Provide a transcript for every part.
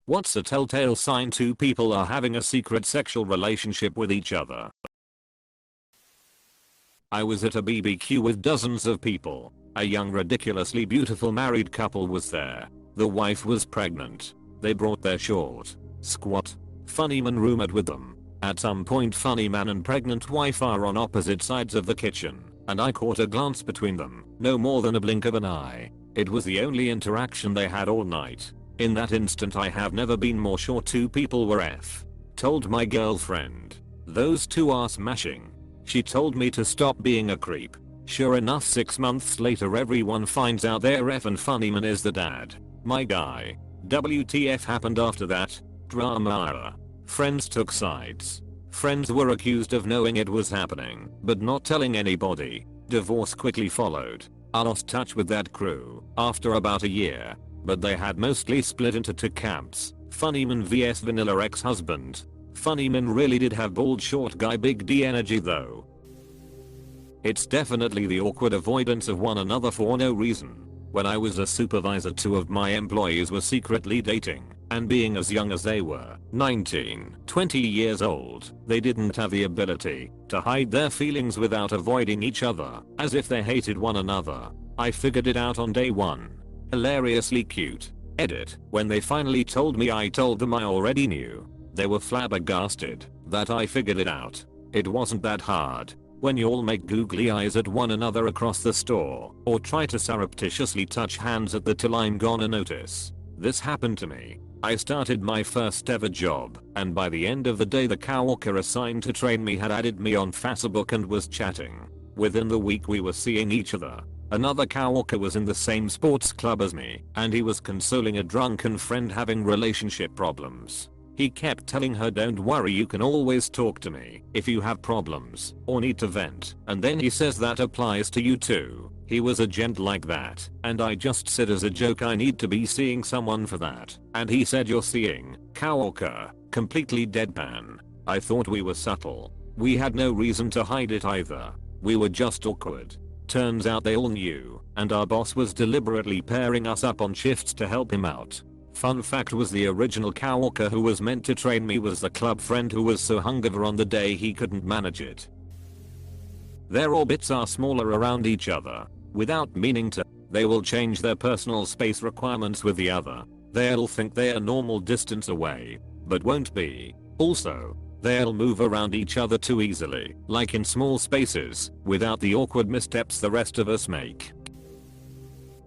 What's a telltale sign two people are having a secret sexual relationship with each other? I was at a BBQ with dozens of people. A young ridiculously beautiful married couple was there. The wife was pregnant. They brought their short, squat, funny man roommate with them. At some point funny man and pregnant wife are on opposite sides of the kitchen, and I caught a glance between them, no more than a blink of an eye. It was the only interaction they had all night. In that instant I have never been more sure two people were told my girlfriend. Those two are smashing. She told me to stop being a creep. Sure enough 6 months later everyone finds out their effing funny man is the dad. My guy. WTF happened after that? Drama. Friends took sides. Friends were accused of knowing it was happening, but not telling anybody. Divorce quickly followed. I lost touch with that crew after about a year, but they had mostly split into two camps. Funnyman vs vanilla ex-husband. Funnyman really did have bald short guy big D energy though. It's definitely the awkward avoidance of one another for no reason. When I was a supervisor, two of my employees were secretly dating, and being as young as they were, 19, 20 years old, they didn't have the ability to hide their feelings without avoiding each other, as if they hated one another. I figured it out on day one. Hilariously cute. Edit. When they finally told me I told them I already knew. They were flabbergasted that I figured it out. It wasn't that hard. When y'all make googly eyes at one another across the store, or try to surreptitiously touch hands at the till I'm gonna notice. This happened to me. I started my first ever job, and by the end of the day the coworker assigned to train me had added me on Facebook and was chatting. Within the week we were seeing each other. Another coworker was in the same sports club as me, and he was consoling a drunken friend having relationship problems. He kept telling her, don't worry, you can always talk to me if you have problems or need to vent, and then he says that applies to you too. He was a gent like that, and I just said as a joke I need to be seeing someone for that, and he said you're seeing coworker, completely deadpan. I thought we were subtle. We had no reason to hide it either. We were just awkward. Turns out they all knew, and our boss was deliberately pairing us up on shifts to help him out. Fun fact was the original coworker who was meant to train me was the club friend who was so hungover on the day he couldn't manage it. Their orbits are smaller around each other. Without meaning to, they will change their personal space requirements with the other. They'll think they're normal distance away, but won't be. Also, they'll move around each other too easily, like in small spaces, without the awkward missteps the rest of us make.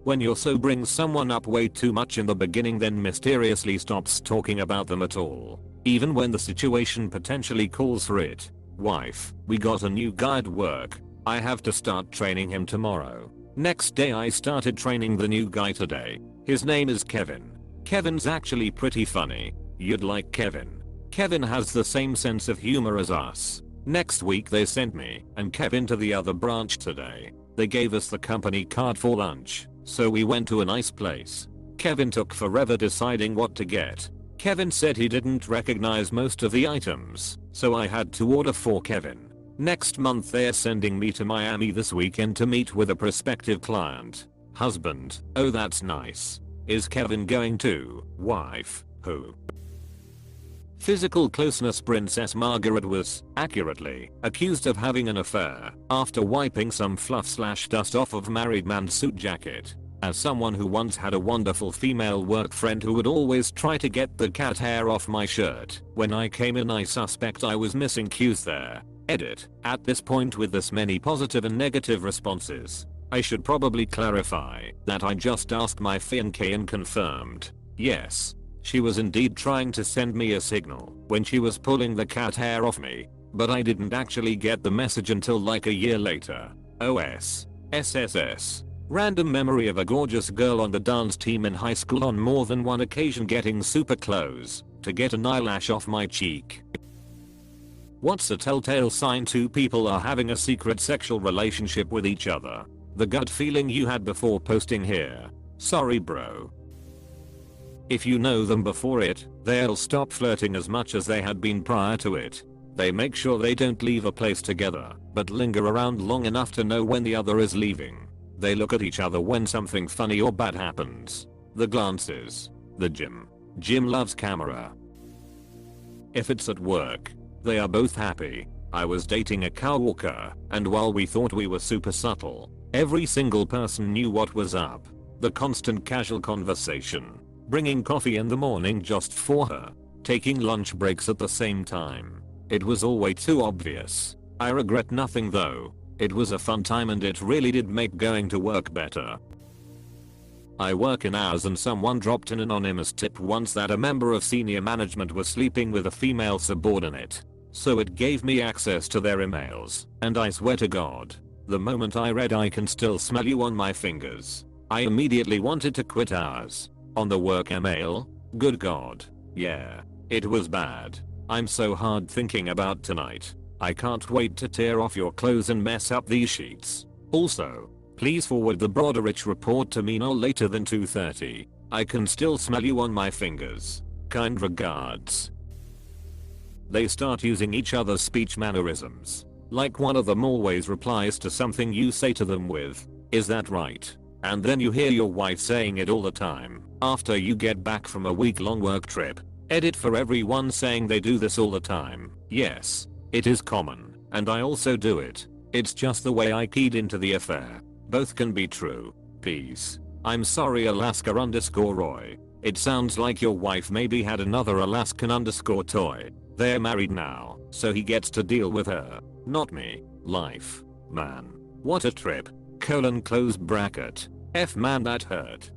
When you're so brings someone up way too much in the beginning then mysteriously stops talking about them at all, even when the situation potentially calls for it. Wife, we got a new guy at work. I have to start training him tomorrow. Next day I started training the new guy today. His name is Kevin. Kevin's actually pretty funny. You'd like Kevin. Kevin has the same sense of humor as us. Next week they sent me and Kevin to the other branch today. They gave us the company card for lunch. So we went to a nice place. Kevin took forever deciding what to get. Kevin said he didn't recognize most of the items, so I had to order for Kevin. Next month they're sending me to Miami this weekend to meet with a prospective client. Husband, oh that's nice. Is Kevin going to? Wife, who? Physical closeness. Princess Margaret was, accurately, accused of having an affair after wiping some fluff/dust off of married man's suit jacket. As someone who once had a wonderful female work friend who would always try to get the cat hair off my shirt when I came in, I suspect I was missing cues there. Edit. At this point, with this many positive and negative responses, I should probably clarify that I just asked my fiancée and confirmed, yes, she was indeed trying to send me a signal when she was pulling the cat hair off me, but I didn't actually get the message until like a year later. OS. SSS. Random memory of a gorgeous girl on the dance team in high school on more than one occasion getting super close to get an eyelash off my cheek. What's a telltale sign two people are having a secret sexual relationship with each other? The gut feeling you had before posting here. Sorry bro. If you know them before it, they'll stop flirting as much as they had been prior to it. They make sure they don't leave a place together, but linger around long enough to know when the other is leaving. They look at each other when something funny or bad happens. The glances. The gym. Jim loves camera. If it's at work, they are both happy. I was dating a coworker, and while we thought we were super subtle, every single person knew what was up. The constant casual conversation, bringing coffee in the morning just for her, taking lunch breaks at the same time. It was all way too obvious. I regret nothing though. It was a fun time and it really did make going to work better. I work in hours and someone dropped an anonymous tip once that a member of senior management was sleeping with a female subordinate. So it gave me access to their emails, and I swear to God, the moment I read "I can still smell you on my fingers," I immediately wanted to quit hours. On the work email? Good God. Yeah. It was bad. I'm so hard thinking about tonight. I can't wait to tear off your clothes and mess up these sheets. Also, please forward the Broderich report to me no later than 2:30. I can still smell you on my fingers. Kind regards. They start using each other's speech mannerisms. Like one of them always replies to something you say to them with, "Is that right?" And then you hear your wife saying it all the time after you get back from a week-long work trip. Edit for everyone saying they do this all the time. Yes, it is common, and I also do it. It's just the way I keyed into the affair. Both can be true. Peace. I'm sorry Alaska_Roy. It sounds like your wife maybe had another Alaskan_toy. They're married now, so he gets to deal with her, not me. Life. Man. What a trip. Close bracket. F man, that hurt.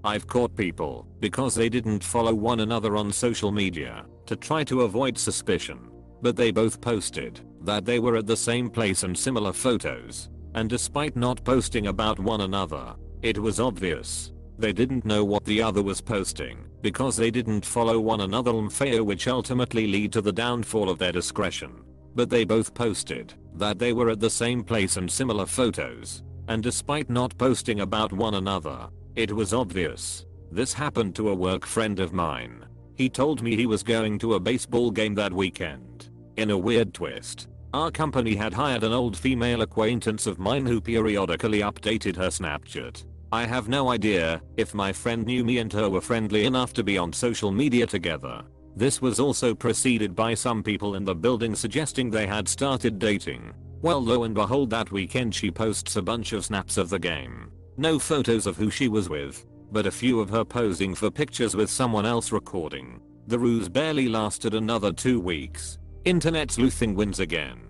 I've caught people, because they didn't follow one another on social media, to try to avoid suspicion. But they both posted that they were at the same place and similar photos. And despite not posting about one another, it was obvious. They didn't know what the other was posting, because they didn't follow one another, which ultimately lead to the downfall of their discretion. But they both posted that they were at the same place and similar photos. And despite not posting about one another, it was obvious. This happened to a work friend of mine. He told me he was going to a baseball game that weekend. In a weird twist, our company had hired an old female acquaintance of mine who periodically updated her Snapchat. I have no idea if my friend knew me and her were friendly enough to be on social media together. This was also preceded by some people in the building suggesting they had started dating. Well, lo and behold, that weekend she posts a bunch of snaps of the game. No photos of who she was with, but a few of her posing for pictures with someone else recording. The ruse barely lasted another 2 weeks. Internet sleuthing wins again.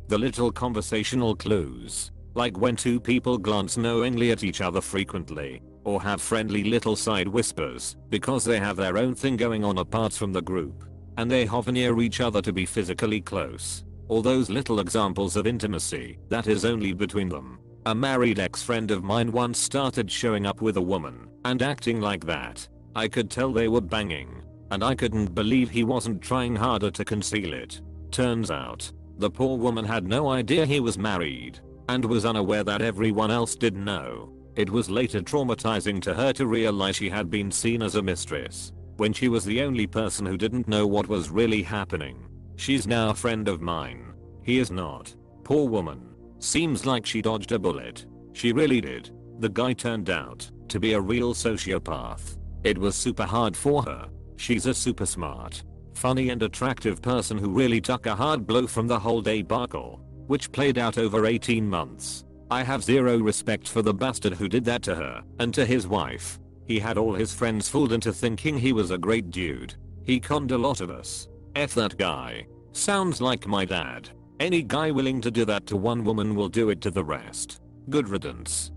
The little conversational clues, like when two people glance knowingly at each other frequently, or have friendly little side whispers because they have their own thing going on apart from the group, and they hover near each other to be physically close. All those little examples of intimacy that is only between them. A married ex-friend of mine once started showing up with a woman and acting like that. I could tell they were banging, and I couldn't believe he wasn't trying harder to conceal it. Turns out, the poor woman had no idea he was married, and was unaware that everyone else did know. It was later traumatizing to her to realize she had been seen as a mistress, when she was the only person who didn't know what was really happening. She's now a friend of mine. He is not. Poor woman. Seems like she dodged a bullet. She really did. The guy turned out to be a real sociopath. It was super hard for her. She's a super smart, funny and attractive person who really took a hard blow from the whole debacle, which played out over 18 months. I have zero respect for the bastard who did that to her and to his wife. He had all his friends fooled into thinking he was a great dude. He conned a lot of us. F that guy. Sounds like my dad. Any guy willing to do that to one woman will do it to the rest. Good riddance.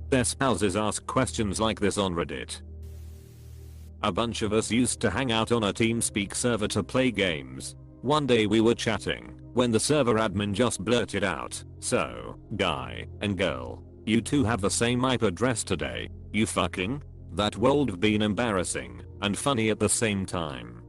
Their spouses ask questions like this on Reddit. A bunch of us used to hang out on a TeamSpeak server to play games. One day we were chatting when the server admin just blurted out, "So, guy and girl, you two have the same IP address today, you fucking?" That would have been embarrassing and funny at the same time.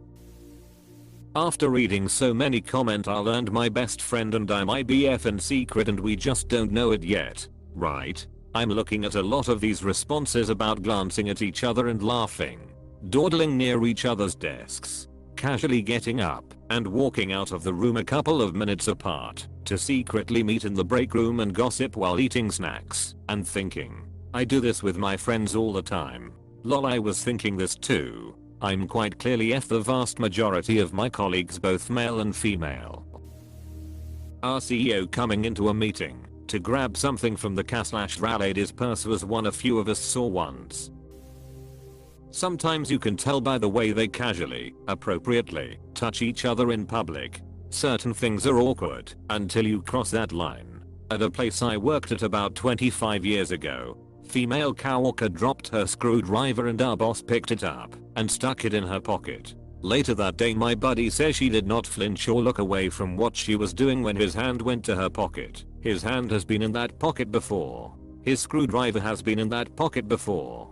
After reading so many comments, I learned my best friend and I my BF in secret and we just don't know it yet, right? I'm looking at a lot of these responses about glancing at each other and laughing, dawdling near each other's desks, casually getting up and walking out of the room a couple of minutes apart to secretly meet in the break room and gossip while eating snacks, and thinking, I do this with my friends all the time. Lol, I was thinking this too. I'm quite clearly the vast majority of my colleagues both male and female. Our CEO coming into a meeting to grab something from the cash/rally's purse was one a few of us saw once. Sometimes you can tell by the way they casually, appropriately, touch each other in public. Certain things are awkward until you cross that line. At a place I worked at about 25 years ago, female coworker dropped her screwdriver and our boss picked it up and stuck it in her pocket. Later that day my buddy says she did not flinch or look away from what she was doing when his hand went to her pocket. His hand has been in that pocket before. His screwdriver has been in that pocket before.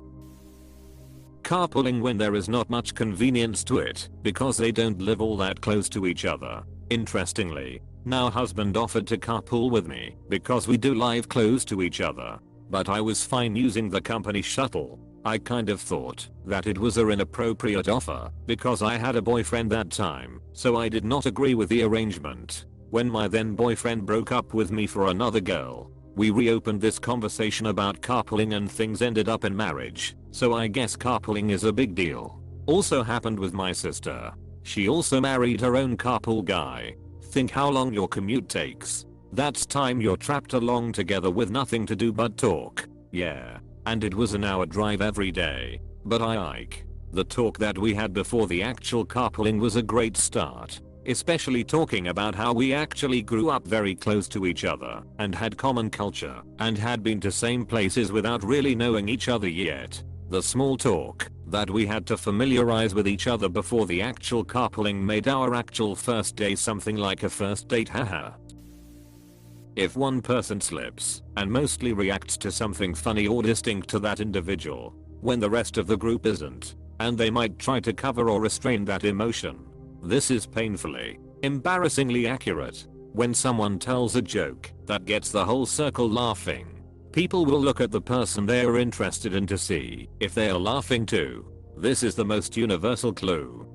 Carpooling when there is not much convenience to it because they don't live all that close to each other. Interestingly, now husband offered to carpool with me because we do live close to each other, but I was fine using the company shuttle. I kind of thought that it was an inappropriate offer because I had a boyfriend that time, so I did not agree with the arrangement. When my then boyfriend broke up with me for another girl, we reopened this conversation about carpooling and things ended up in marriage, so I guess carpooling is a big deal. Also happened with my sister. She also married her own carpool guy. Think how long your commute takes. That's time you're trapped along together with nothing to do but talk. Yeah. And it was an hour drive every day. But I like. The talk that we had before the actual carpooling was a great start. Especially talking about how we actually grew up very close to each other and had common culture and had been to same places without really knowing each other yet. The small talk that we had to familiarize with each other before the actual carpooling made our actual first day something like a first date, haha. If one person slips and mostly reacts to something funny or distinct to that individual, when the rest of the group isn't, and they might try to cover or restrain that emotion. This is painfully, embarrassingly accurate. When someone tells a joke that gets the whole circle laughing, people will look at the person they are interested in to see if they are laughing too. This is the most universal clue.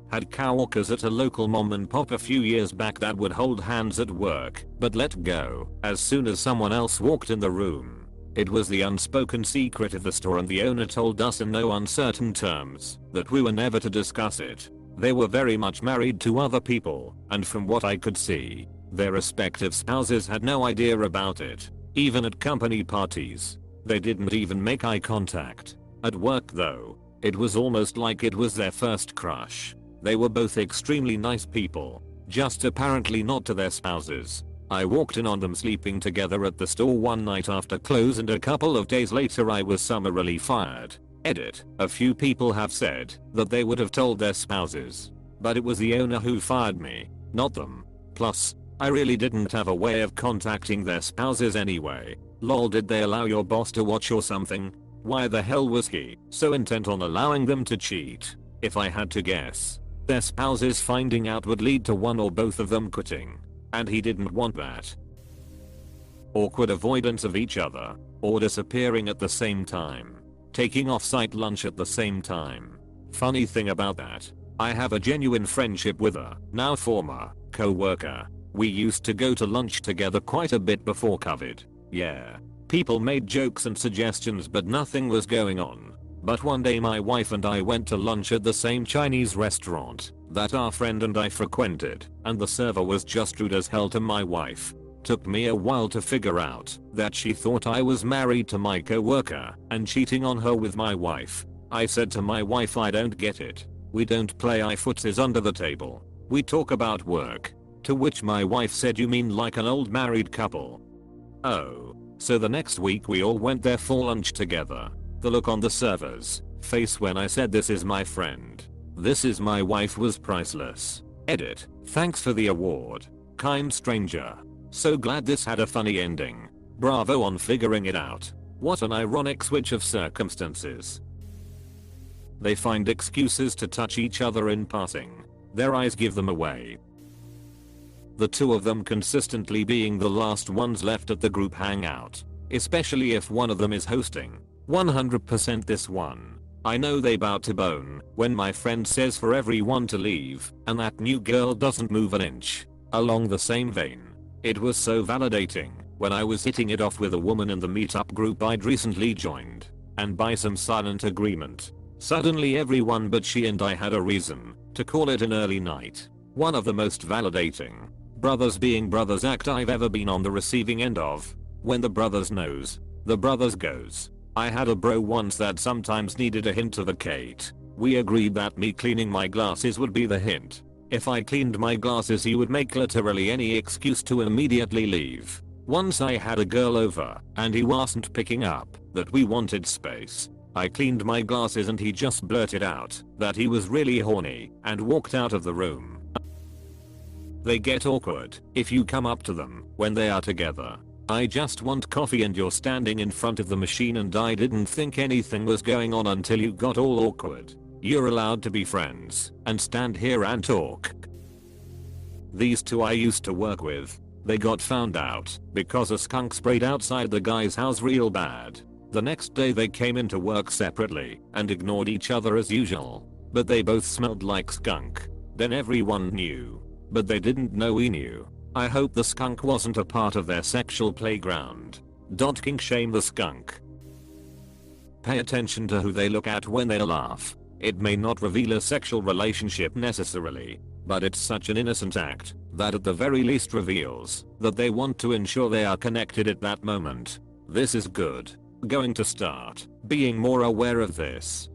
Had coworkers at a local mom and pop a few years back that would hold hands at work, but let go as soon as someone else walked in the room. It was the unspoken secret of the store and the owner told us in no uncertain terms that we were never to discuss it. They were very much married to other people, and from what I could see, their respective spouses had no idea about it. Even at company parties, they didn't even make eye contact. At work though, it was almost like it was their first crush. They were both extremely nice people, just apparently not to their spouses. I walked in on them sleeping together at the store one night after close and a couple of days later I was summarily fired. Edit. A few people have said that they would have told their spouses, but it was the owner who fired me, not them. Plus, I really didn't have a way of contacting their spouses anyway. Lol, did they allow your boss to watch or something? Why the hell was he so intent on allowing them to cheat? If I had to guess, their spouses finding out would lead to one or both of them quitting, and he didn't want that. Awkward avoidance of each other, or disappearing at the same time. Taking off-site lunch at the same time. Funny thing about that, I have a genuine friendship with a, now former, co-worker. We used to go to lunch together quite a bit before COVID. Yeah. People made jokes and suggestions but nothing was going on. But one day my wife and I went to lunch at the same Chinese restaurant that our friend and I frequented, and the server was just rude as hell to my wife. Took me a while to figure out that she thought I was married to my co-worker and cheating on her with my wife. I said to my wife, I don't get it. We don't play footsies under the table. We talk about work. To which my wife said, you mean like an old married couple? Oh. So the next week we all went there for lunch together. The look on the server's face when I said this is my friend, this is my wife was priceless. Edit. Thanks for the award, kind stranger. So glad this had a funny ending. Bravo on figuring it out. What an ironic switch of circumstances. They find excuses to touch each other in passing. Their eyes give them away. The two of them consistently being the last ones left at the group hangout. Especially if one of them is hosting. 100% this one. I know they bout to bone when my friend says for everyone to leave and that new girl doesn't move an inch. Along the same vein, it was so validating when I was hitting it off with a woman in the meetup group I'd recently joined. and by some silent agreement. Suddenly everyone but she and I had a reason to call it an early night. One of the most validating brothers being brothers act I've ever been on the receiving end of. When the brothers knows, the brothers goes. I had a bro once that sometimes needed a hint to vacate. We agreed that me cleaning my glasses would be the hint. If I cleaned my glasses he would make literally any excuse to immediately leave. Once I had a girl over and he wasn't picking up that we wanted space. I cleaned my glasses and he just blurted out that he was really horny and walked out of the room. They get awkward if you come up to them when they are together. I just want coffee and you're standing in front of the machine and I didn't think anything was going on until you got all awkward. You're allowed to be friends and stand here and talk. These two I used to work with. They got found out because a skunk sprayed outside the guy's house real bad. The next day they came into work separately and ignored each other as usual. But they both smelled like skunk. Then everyone knew. But they didn't know we knew. I hope the skunk wasn't a part of their sexual playground. Kink shame the skunk. Pay attention to who they look at when they laugh. It may not reveal a sexual relationship necessarily, but it's such an innocent act that at the very least reveals that they want to ensure they are connected at that moment. This is good. Going to start being more aware of this.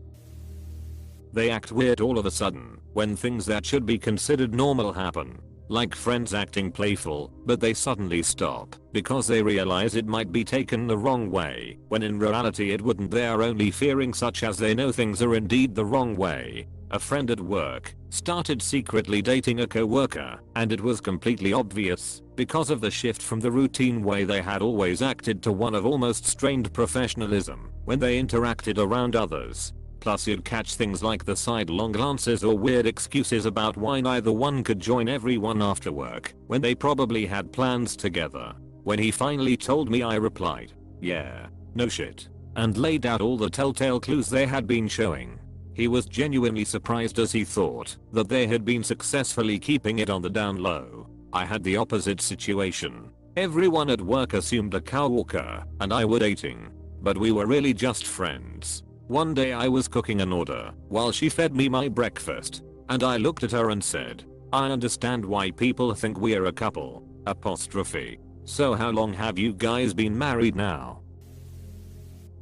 They act weird all of a sudden when things that should be considered normal happen. Like friends acting playful, but they suddenly stop because they realize it might be taken the wrong way, when in reality it wouldn't. They are only fearing such as they know things are indeed the wrong way. A friend at work started secretly dating a co-worker, and it was completely obvious because of the shift from the routine way they had always acted to one of almost strained professionalism when they interacted around others. Plus you'd catch things like the sidelong glances or weird excuses about why neither one could join everyone after work when they probably had plans together. When he finally told me I replied, "Yeah, no shit," and laid out all the telltale clues they had been showing. He was genuinely surprised as he thought that they had been successfully keeping it on the down low. I had the opposite situation. Everyone at work assumed a coworker and I were dating, but we were really just friends. One day I was cooking an order while she fed me my breakfast, and I looked at her and said, "I understand why people think we're a couple, apostrophe. So how long have you guys been married now?"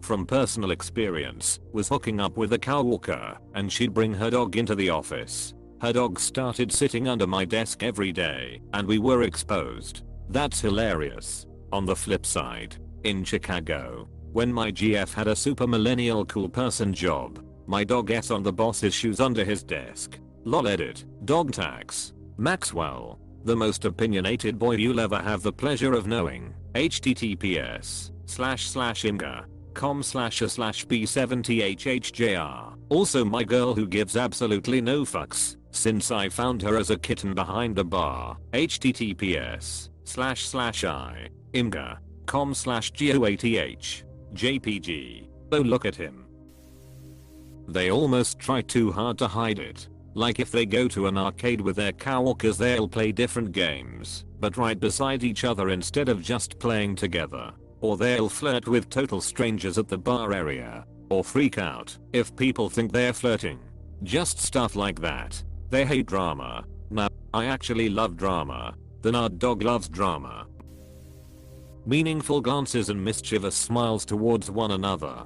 From personal experience, was hooking up with a coworker, and she'd bring her dog into the office. Her dog started sitting under my desk every day, and we were exposed. That's hilarious. On the flip side, in Chicago, when my GF had a super millennial cool person job, my dog ate on the boss's shoes under his desk. Lol edit. Dog tax. Maxwell. The most opinionated boy you'll ever have the pleasure of knowing. https://imga.com/a/b70hhjr. Also my girl who gives absolutely no fucks since I found her as a kitten behind a bar. https://imga.com/go8h. JPG. Oh look at him. They almost try too hard to hide it. Like if they go to an arcade with their coworkers they'll play different games, but right beside each other instead of just playing together. Or they'll flirt with total strangers at the bar area. Or freak out if people think they're flirting. Just stuff like that. They hate drama. Now, I actually love drama. Then our dog loves drama. Meaningful glances and mischievous smiles towards one another.